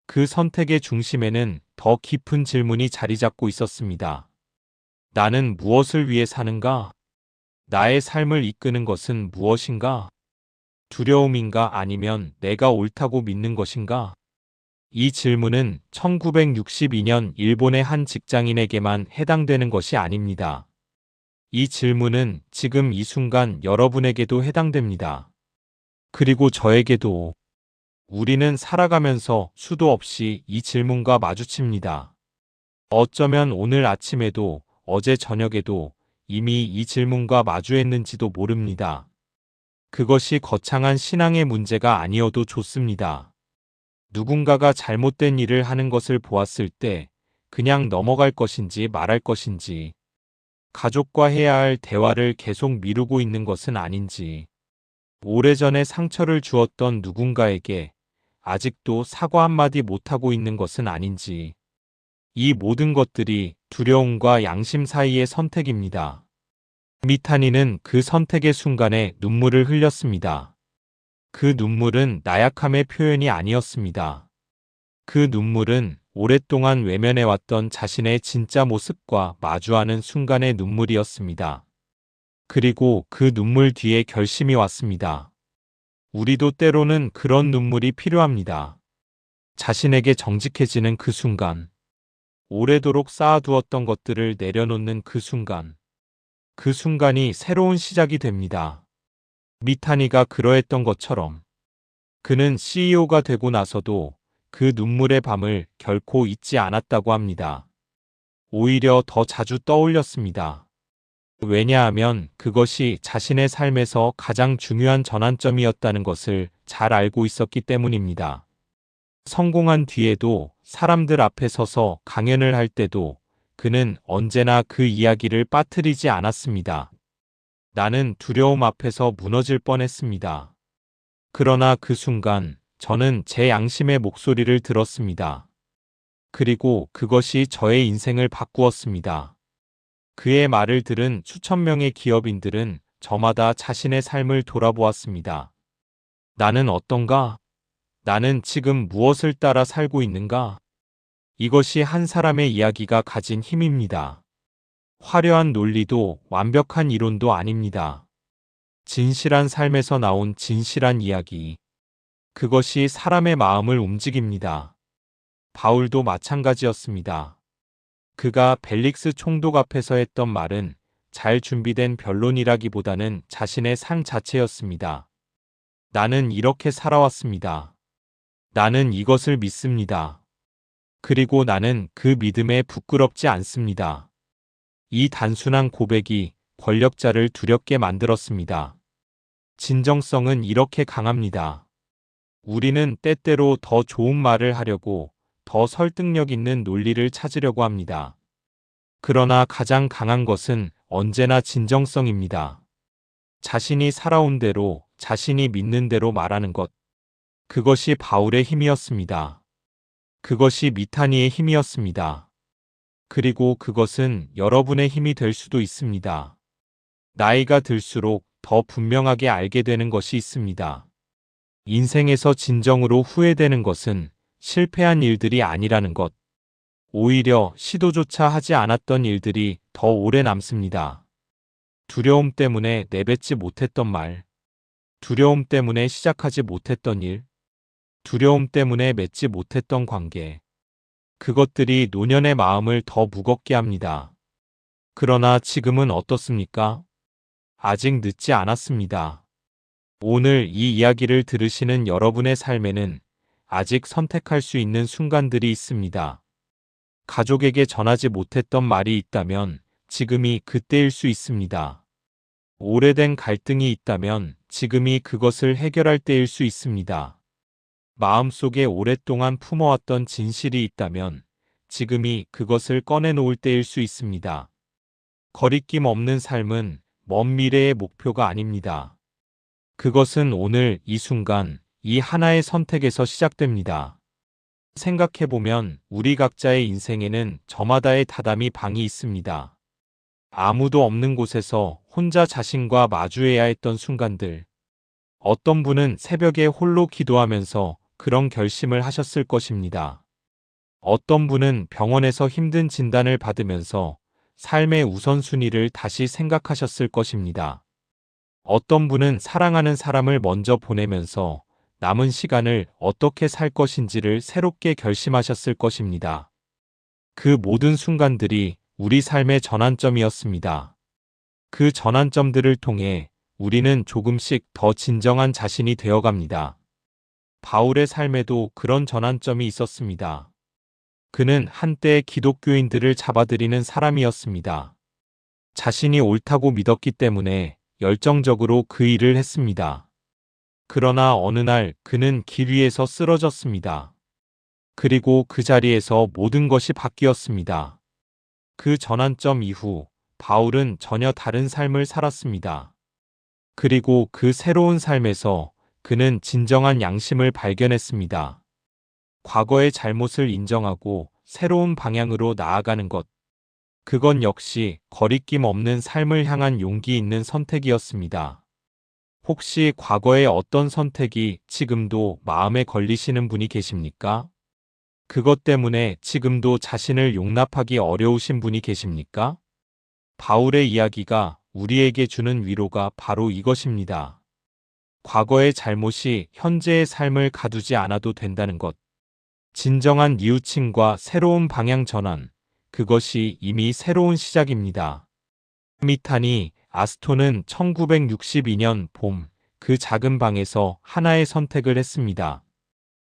Speaker 1: 그 선택의 중심에는 더 깊은 질문이 자리 잡고 있었습니다. 나는 무엇을 위해 사는가? 나의 삶을 이끄는 것은 무엇인가? 두려움인가 아니면 내가 옳다고 믿는 것인가? 이 질문은 1962년 일본의 한 직장인에게만 해당되는 것이 아닙니다. 이 질문은 지금 이 순간 여러분에게도 해당됩니다. 그리고 저에게도. 우리는 살아가면서 수도 없이 이 질문과 마주칩니다. 어쩌면 오늘 아침에도 어제 저녁에도 이미 이 질문과 마주했는지도 모릅니다. 그것이 거창한 신앙의 문제가 아니어도 좋습니다. 누군가가 잘못된 일을 하는 것을 보았을 때 그냥 넘어갈 것인지 말할 것인지, 가족과 해야 할 대화를 계속 미루고 있는 것은 아닌지, 오래전에 상처를 주었던 누군가에게 아직도 사과 한마디 못하고 있는 것은 아닌지, 이 모든 것들이 두려움과 양심 사이의 선택입니다. 미타니는 그 선택의 순간에 눈물을 흘렸습니다. 그 눈물은 나약함의 표현이 아니었습니다. 그 눈물은 오랫동안 외면해왔던 자신의 진짜 모습과 마주하는 순간의 눈물이었습니다. 그리고 그 눈물 뒤에 결심이 왔습니다. 우리도 때로는 그런 눈물이 필요합니다. 자신에게 정직해지는 그 순간, 오래도록 쌓아두었던 것들을 내려놓는 그 순간, 그 순간이 새로운 시작이 됩니다. 미타니가 그러했던 것처럼 그는 CEO가 되고 나서도 그 눈물의 밤을 결코 잊지 않았다고 합니다. 오히려 더 자주 떠올렸습니다. 왜냐하면 그것이 자신의 삶에서 가장 중요한 전환점이었다는 것을 잘 알고 있었기 때문입니다. 성공한 뒤에도 사람들 앞에 서서 강연을 할 때도 그는 언제나 그 이야기를 빠뜨리지 않았습니다. 나는 두려움 앞에서 무너질 뻔했습니다. 그러나 그 순간 저는 제 양심의 목소리를 들었습니다. 그리고 그것이 저의 인생을 바꾸었습니다. 그의 말을 들은 수천 명의 기업인들은 저마다 자신의 삶을 돌아보았습니다. 나는 어떤가? 나는 지금 무엇을 따라 살고 있는가? 이것이 한 사람의 이야기가 가진 힘입니다. 화려한 논리도 완벽한 이론도 아닙니다. 진실한 삶에서 나온 진실한 이야기. 그것이 사람의 마음을 움직입니다. 바울도 마찬가지였습니다. 그가 벨릭스 총독 앞에서 했던 말은 잘 준비된 변론이라기보다는 자신의 삶 자체였습니다. 나는 이렇게 살아왔습니다. 나는 이것을 믿습니다. 그리고 나는 그 믿음에 부끄럽지 않습니다. 이 단순한 고백이 권력자를 두렵게 만들었습니다. 진정성은 이렇게 강합니다. 우리는 때때로 더 좋은 말을 하려고 더 설득력 있는 논리를 찾으려고 합니다. 그러나 가장 강한 것은 언제나 진정성입니다. 자신이 살아온 대로, 자신이 믿는 대로 말하는 것. 그것이 바울의 힘이었습니다. 그것이 미타니의 힘이었습니다. 그리고 그것은 여러분의 힘이 될 수도 있습니다. 나이가 들수록 더 분명하게 알게 되는 것이 있습니다. 인생에서 진정으로 후회되는 것은 실패한 일들이 아니라는 것. 오히려 시도조차 하지 않았던 일들이 더 오래 남습니다. 두려움 때문에 내뱉지 못했던 말, 두려움 때문에 시작하지 못했던 일, 두려움 때문에 맺지 못했던 관계. 그것들이 노년의 마음을 더 무겁게 합니다. 그러나 지금은 어떻습니까? 아직 늦지 않았습니다. 오늘 이 이야기를 들으시는 여러분의 삶에는 아직 선택할 수 있는 순간들이 있습니다. 가족에게 전하지 못했던 말이 있다면 지금이 그때일 수 있습니다. 오래된 갈등이 있다면 지금이 그것을 해결할 때일 수 있습니다. 마음속에 오랫동안 품어왔던 진실이 있다면 지금이 그것을 꺼내놓을 때일 수 있습니다. 거리낌 없는 삶은 먼 미래의 목표가 아닙니다. 그것은 오늘 이 순간, 이 하나의 선택에서 시작됩니다. 생각해보면 우리 각자의 인생에는 저마다의 다담이 방이 있습니다. 아무도 없는 곳에서 혼자 자신과 마주해야 했던 순간들. 어떤 분은 새벽에 홀로 기도하면서 그런 결심을 하셨을 것입니다. 어떤 분은 병원에서 힘든 진단을 받으면서 삶의 우선순위를 다시 생각하셨을 것입니다. 어떤 분은 사랑하는 사람을 먼저 보내면서 남은 시간을 어떻게 살 것인지를 새롭게 결심하셨을 것입니다. 그 모든 순간들이 우리 삶의 전환점이었습니다. 그 전환점들을 통해 우리는 조금씩 더 진정한 자신이 되어갑니다. 바울의 삶에도 그런 전환점이 있었습니다. 그는 한때 기독교인들을 잡아들이는 사람이었습니다. 자신이 옳다고 믿었기 때문에 열정적으로 그 일을 했습니다. 그러나 어느 날 그는 길 위에서 쓰러졌습니다. 그리고 그 자리에서 모든 것이 바뀌었습니다. 그 전환점 이후 바울은 전혀 다른 삶을 살았습니다. 그리고 그 새로운 삶에서 그는 진정한 양심을 발견했습니다. 과거의 잘못을 인정하고 새로운 방향으로 나아가는 것. 그건 역시 거리낌 없는 삶을 향한 용기 있는 선택이었습니다. 혹시 과거의 어떤 선택이 지금도 마음에 걸리시는 분이 계십니까? 그것 때문에 지금도 자신을 용납하기 어려우신 분이 계십니까? 바울의 이야기가 우리에게 주는 위로가 바로 이것입니다. 과거의 잘못이 현재의 삶을 가두지 않아도 된다는 것. 진정한 뉘우침과 새로운 방향 전환. 그것이 이미 새로운 시작입니다. 미타니 아스톤은 1962년 봄, 그 작은 방에서 하나의 선택을 했습니다.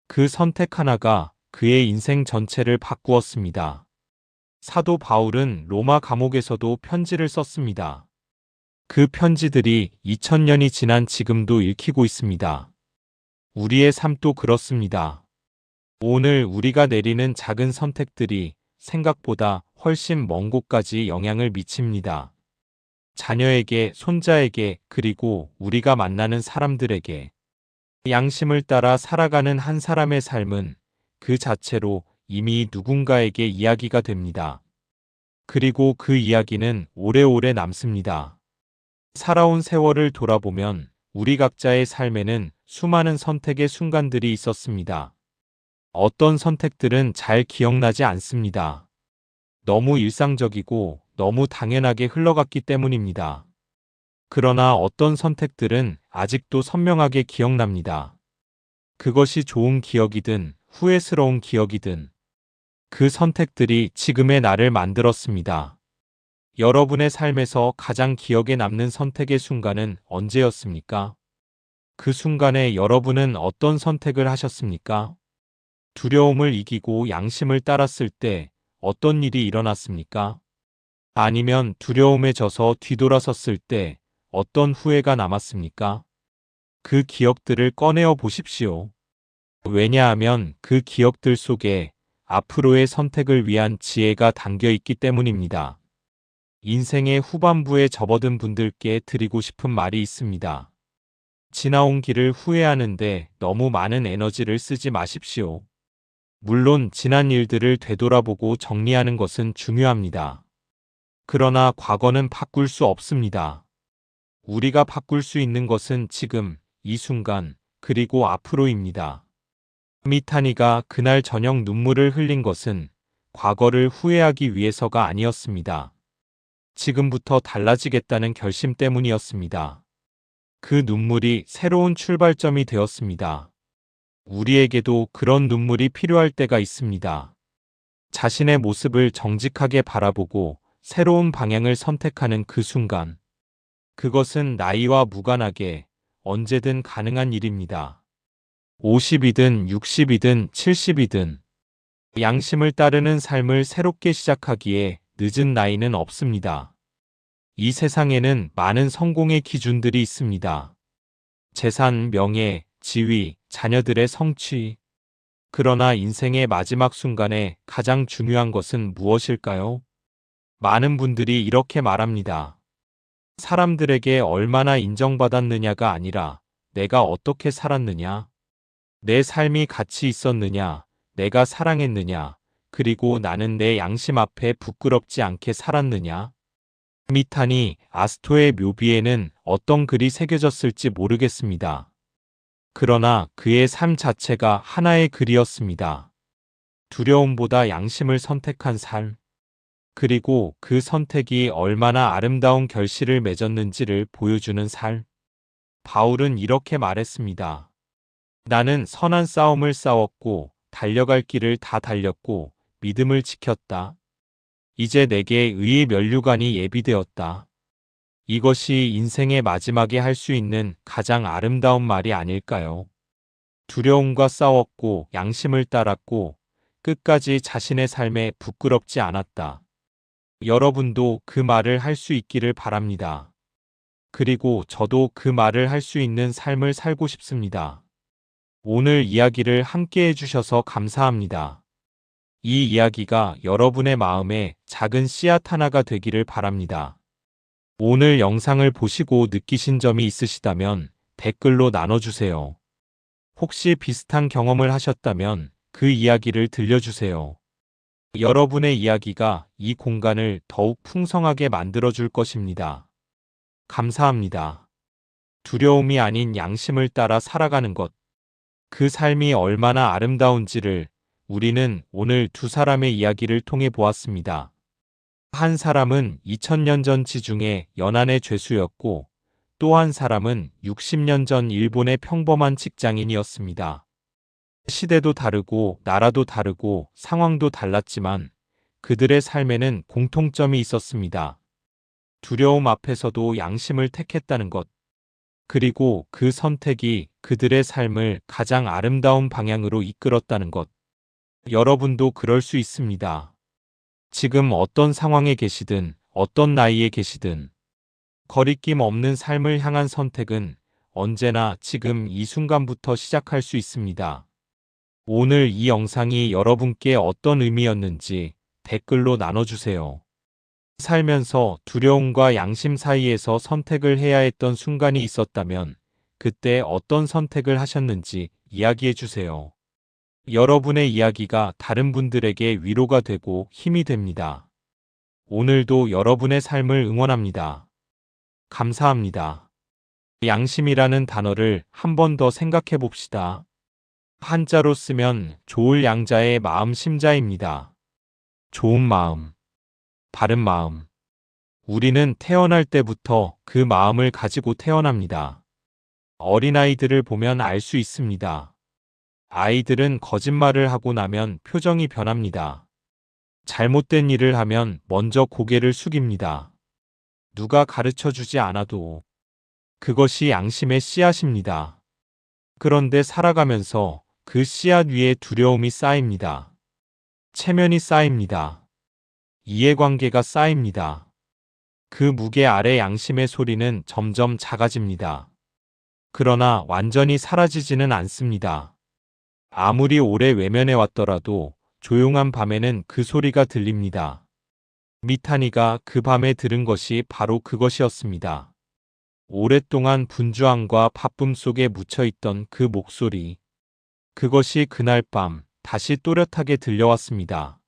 Speaker 1: 그 선택 하나가 그의 인생 전체를 바꾸었습니다. 사도 바울은 로마 감옥에서도 편지를 썼습니다. 그 편지들이 2000년이 지난 지금도 읽히고 있습니다. 우리의 삶도 그렇습니다. 오늘 우리가 내리는 작은 선택들이 생각보다 훨씬 먼 곳까지 영향을 미칩니다. 자녀에게, 손자에게, 그리고 우리가 만나는 사람들에게. 양심을 따라 살아가는 한 사람의 삶은 그 자체로 이미 누군가에게 이야기가 됩니다. 그리고 그 이야기는 오래오래 남습니다. 살아온 세월을 돌아보면 우리 각자의 삶에는 수많은 선택의 순간들이 있었습니다. 어떤 선택들은 잘 기억나지 않습니다. 너무 일상적이고 너무 당연하게 흘러갔기 때문입니다. 그러나 어떤 선택들은 아직도 선명하게 기억납니다. 그것이 좋은 기억이든 후회스러운 기억이든 그 선택들이 지금의 나를 만들었습니다. 여러분의 삶에서 가장 기억에 남는 선택의 순간은 언제였습니까? 그 순간에 여러분은 어떤 선택을 하셨습니까? 두려움을 이기고 양심을 따랐을 때 어떤 일이 일어났습니까? 아니면 두려움에 져서 뒤돌아섰을 때 어떤 후회가 남았습니까? 그 기억들을 꺼내어 보십시오. 왜냐하면 그 기억들 속에 앞으로의 선택을 위한 지혜가 담겨 있기 때문입니다. 인생의 후반부에 접어든 분들께 드리고 싶은 말이 있습니다. 지나온 길을 후회하는데 너무 많은 에너지를 쓰지 마십시오. 물론 지난 일들을 되돌아보고 정리하는 것은 중요합니다. 그러나 과거는 바꿀 수 없습니다. 우리가 바꿀 수 있는 것은 지금, 이 순간, 그리고 앞으로입니다. 미타니가 그날 저녁 눈물을 흘린 것은 과거를 후회하기 위해서가 아니었습니다. 지금부터 달라지겠다는 결심 때문이었습니다. 그 눈물이 새로운 출발점이 되었습니다. 우리에게도 그런 눈물이 필요할 때가 있습니다. 자신의 모습을 정직하게 바라보고 새로운 방향을 선택하는 그 순간. 그것은 나이와 무관하게 언제든 가능한 일입니다. 50이든 60이든 70이든 양심을 따르는 삶을 새롭게 시작하기에 늦은 나이는 없습니다. 이 세상에는 많은 성공의 기준들이 있습니다. 재산, 명예, 지위, 자녀들의 성취. 그러나 인생의 마지막 순간에 가장 중요한 것은 무엇일까요? 많은 분들이 이렇게 말합니다. 사람들에게 얼마나 인정받았느냐가 아니라 내가 어떻게 살았느냐, 내 삶이 가치 있었느냐, 내가 사랑했느냐, 그리고 나는 내 양심 앞에 부끄럽지 않게 살았느냐. 미타니 아스토의 묘비에는 어떤 글이 새겨졌을지 모르겠습니다. 그러나 그의 삶 자체가 하나의 글이었습니다. 두려움보다 양심을 선택한 삶. 그리고 그 선택이 얼마나 아름다운 결실을 맺었는지를 보여주는 삶. 바울은 이렇게 말했습니다. 나는 선한 싸움을 싸웠고 달려갈 길을 다 달렸고 믿음을 지켰다. 이제 내게 의의 면류관이 예비되었다. 이것이 인생의 마지막에 할 수 있는 가장 아름다운 말이 아닐까요? 두려움과 싸웠고 양심을 따랐고 끝까지 자신의 삶에 부끄럽지 않았다. 여러분도 그 말을 할 수 있기를 바랍니다. 그리고 저도 그 말을 할 수 있는 삶을 살고 싶습니다. 오늘 이야기를 함께 해주셔서 감사합니다. 이 이야기가 여러분의 마음에 작은 씨앗 하나가 되기를 바랍니다. 오늘 영상을 보시고 느끼신 점이 있으시다면 댓글로 나눠주세요. 혹시 비슷한 경험을 하셨다면 그 이야기를 들려주세요. 여러분의 이야기가 이 공간을 더욱 풍성하게 만들어줄 것입니다. 감사합니다. 두려움이 아닌 양심을 따라 살아가는 것. 그 삶이 얼마나 아름다운지를 우리는 오늘 두 사람의 이야기를 통해 보았습니다. 한 사람은 2000년 전 지중해 연안의 죄수였고 또 한 사람은 60년 전 일본의 평범한 직장인이었습니다. 시대도 다르고 나라도 다르고 상황도 달랐지만 그들의 삶에는 공통점이 있었습니다. 두려움 앞에서도 양심을 택했다는 것. 그리고 그 선택이 그들의 삶을 가장 아름다운 방향으로 이끌었다는 것. 여러분도 그럴 수 있습니다. 지금 어떤 상황에 계시든 어떤 나이에 계시든 거리낌 없는 삶을 향한 선택은 언제나 지금 이 순간부터 시작할 수 있습니다. 오늘 이 영상이 여러분께 어떤 의미였는지 댓글로 나눠주세요. 살면서 두려움과 양심 사이에서 선택을 해야 했던 순간이 있었다면 그때 어떤 선택을 하셨는지 이야기해 주세요. 여러분의 이야기가 다른 분들에게 위로가 되고 힘이 됩니다. 오늘도 여러분의 삶을 응원합니다. 감사합니다. 양심이라는 단어를 한 번 더 생각해 봅시다. 한자로 쓰면 좋을 양자의 마음 심자입니다. 좋은 마음, 바른 마음. 우리는 태어날 때부터 그 마음을 가지고 태어납니다. 어린아이들을 보면 알 수 있습니다. 아이들은 거짓말을 하고 나면 표정이 변합니다. 잘못된 일을 하면 먼저 고개를 숙입니다. 누가 가르쳐 주지 않아도. 그것이 양심의 씨앗입니다. 그런데 살아가면서 그 씨앗 위에 두려움이 쌓입니다. 체면이 쌓입니다. 이해관계가 쌓입니다. 그 무게 아래 양심의 소리는 점점 작아집니다. 그러나 완전히 사라지지는 않습니다. 아무리 오래 외면해 왔더라도 조용한 밤에는 그 소리가 들립니다. 미타니가 그 밤에 들은 것이 바로 그것이었습니다. 오랫동안 분주함과 바쁨 속에 묻혀있던 그 목소리. 그것이 그날 밤 다시 또렷하게 들려왔습니다.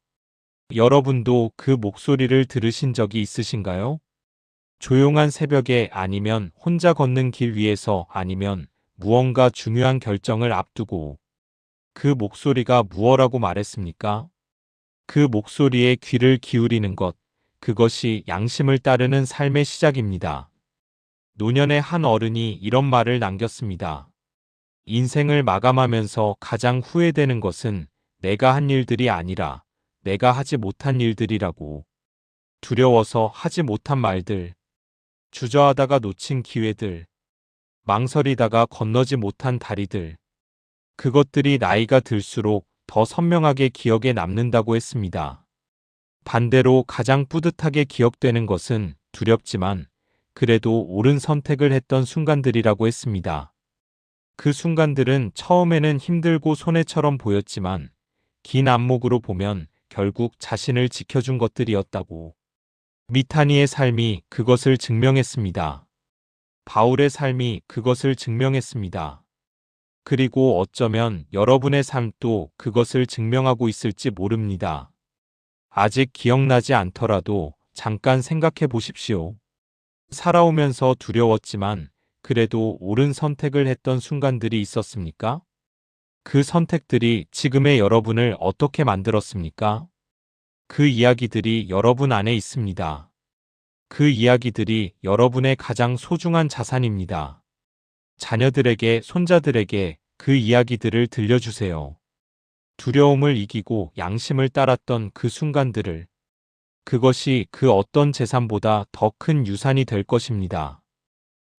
Speaker 1: 여러분도 그 목소리를 들으신 적이 있으신가요? 조용한 새벽에 아니면 혼자 걷는 길 위에서 아니면 무언가 중요한 결정을 앞두고 그 목소리가 무엇라고 말했습니까? 그 목소리에 귀를 기울이는 것, 그것이 양심을 따르는 삶의 시작입니다. 노년의 한 어른이 이런 말을 남겼습니다. 인생을 마감하면서 가장 후회되는 것은 내가 한 일들이 아니라 내가 하지 못한 일들이라고. 두려워서 하지 못한 말들, 주저하다가 놓친 기회들, 망설이다가 건너지 못한 다리들. 그것들이 나이가 들수록 더 선명하게 기억에 남는다고 했습니다. 반대로 가장 뿌듯하게 기억되는 것은 두렵지만 그래도 옳은 선택을 했던 순간들이라고 했습니다. 그 순간들은 처음에는 힘들고 손해처럼 보였지만 긴 안목으로 보면 결국 자신을 지켜준 것들이었다고. 미타니의 삶이 그것을 증명했습니다. 바울의 삶이 그것을 증명했습니다. 그리고 어쩌면 여러분의 삶도 그것을 증명하고 있을지 모릅니다. 아직 기억나지 않더라도 잠깐 생각해 보십시오. 살아오면서 두려웠지만 그래도 옳은 선택을 했던 순간들이 있었습니까? 그 선택들이 지금의 여러분을 어떻게 만들었습니까? 그 이야기들이 여러분 안에 있습니다. 그 이야기들이 여러분의 가장 소중한 자산입니다. 자녀들에게, 손자들에게 그 이야기들을 들려주세요. 두려움을 이기고 양심을 따랐던 그 순간들을. 그것이 그 어떤 재산보다 더 큰 유산이 될 것입니다.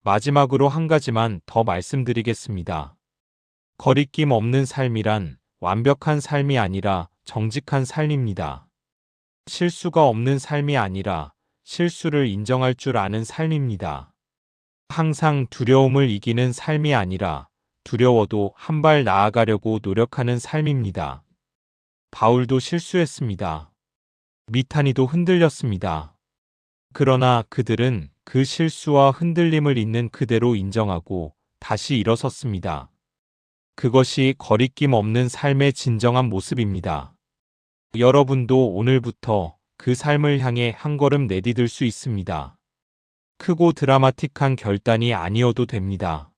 Speaker 1: 마지막으로 한 가지만 더 말씀드리겠습니다. 거리낌 없는 삶이란 완벽한 삶이 아니라 정직한 삶입니다. 실수가 없는 삶이 아니라 실수를 인정할 줄 아는 삶입니다. 항상 두려움을 이기는 삶이 아니라 두려워도 한 발 나아가려고 노력하는 삶입니다. 바울도 실수했습니다. 미타니도 흔들렸습니다. 그러나 그들은 그 실수와 흔들림을 있는 그대로 인정하고 다시 일어섰습니다. 그것이 거리낌 없는 삶의 진정한 모습입니다. 여러분도 오늘부터 그 삶을 향해 한 걸음 내디딜 수 있습니다. 크고 드라마틱한 결단이 아니어도 됩니다.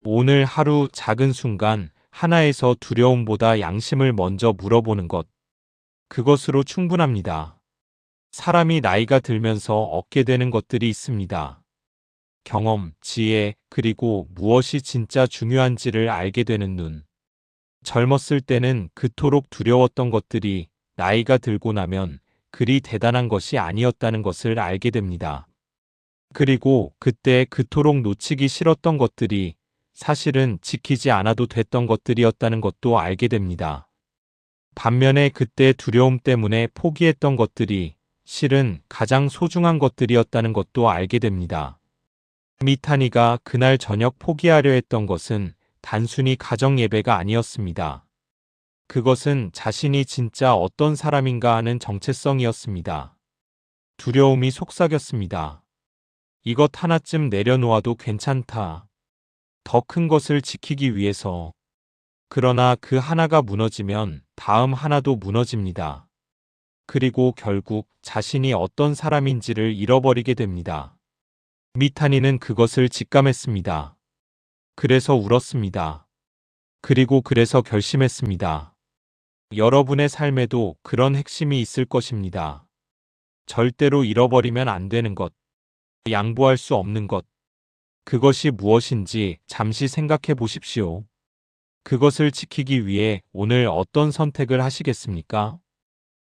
Speaker 1: 오늘 하루 작은 순간 하나에서 두려움보다 양심을 먼저 물어보는 것. 그것으로 충분합니다. 사람이 나이가 들면서 얻게 되는 것들이 있습니다. 경험, 지혜, 그리고 무엇이 진짜 중요한지를 알게 되는 눈. 젊었을 때는 그토록 두려웠던 것들이 나이가 들고 나면 그리 대단한 것이 아니었다는 것을 알게 됩니다. 그리고 그때 그토록 놓치기 싫었던 것들이 사실은 지키지 않아도 됐던 것들이었다는 것도 알게 됩니다. 반면에 그때 두려움 때문에 포기했던 것들이 실은 가장 소중한 것들이었다는 것도 알게 됩니다. 미타니가 그날 저녁 포기하려 했던 것은 단순히 가정 예배가 아니었습니다. 그것은 자신이 진짜 어떤 사람인가 하는 정체성이었습니다. 두려움이 속삭였습니다. 이것 하나쯤 내려놓아도 괜찮다. 더 큰 것을 지키기 위해서. 그러나 그 하나가 무너지면 다음 하나도 무너집니다. 그리고 결국 자신이 어떤 사람인지를 잃어버리게 됩니다. 미타니는 그것을 직감했습니다. 그래서 울었습니다. 그리고 그래서 결심했습니다. 여러분의 삶에도 그런 핵심이 있을 것입니다. 절대로 잃어버리면 안 되는 것, 양보할 수 없는 것. 그것이 무엇인지 잠시 생각해 보십시오. 그것을 지키기 위해 오늘 어떤 선택을 하시겠습니까?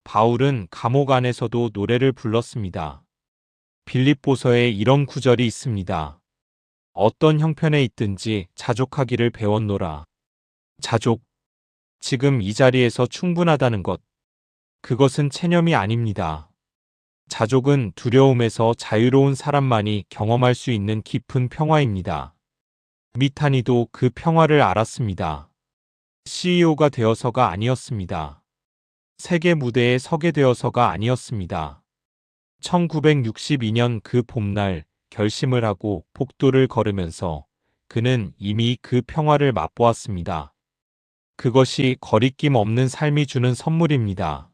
Speaker 1: 바울은 감옥 안에서도 노래를 불렀습니다. 빌립보서에 이런 구절이 있습니다. 어떤 형편에 있든지 자족하기를 배웠노라. 자족. 지금 이 자리에서 충분하다는 것. 그것은 체념이 아닙니다. 자족은 두려움에서 자유로운 사람만이 경험할 수 있는 깊은 평화입니다. 미타니도 그 평화를 알았습니다. CEO가 되어서가 아니었습니다. 세계 무대에 서게 되어서가 아니었습니다. 1962년 그 봄날 결심을 하고 복도를 걸으면서 그는 이미 그 평화를 맛보았습니다. 그것이 거리낌 없는 삶이 주는 선물입니다.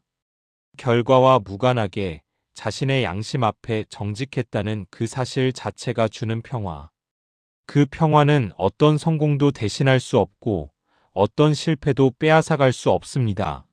Speaker 1: 결과와 무관하게 자신의 양심 앞에 정직했다는 그 사실 자체가 주는 평화. 그 평화는 어떤 성공도 대신할 수 없고 어떤 실패도 빼앗아갈 수 없습니다.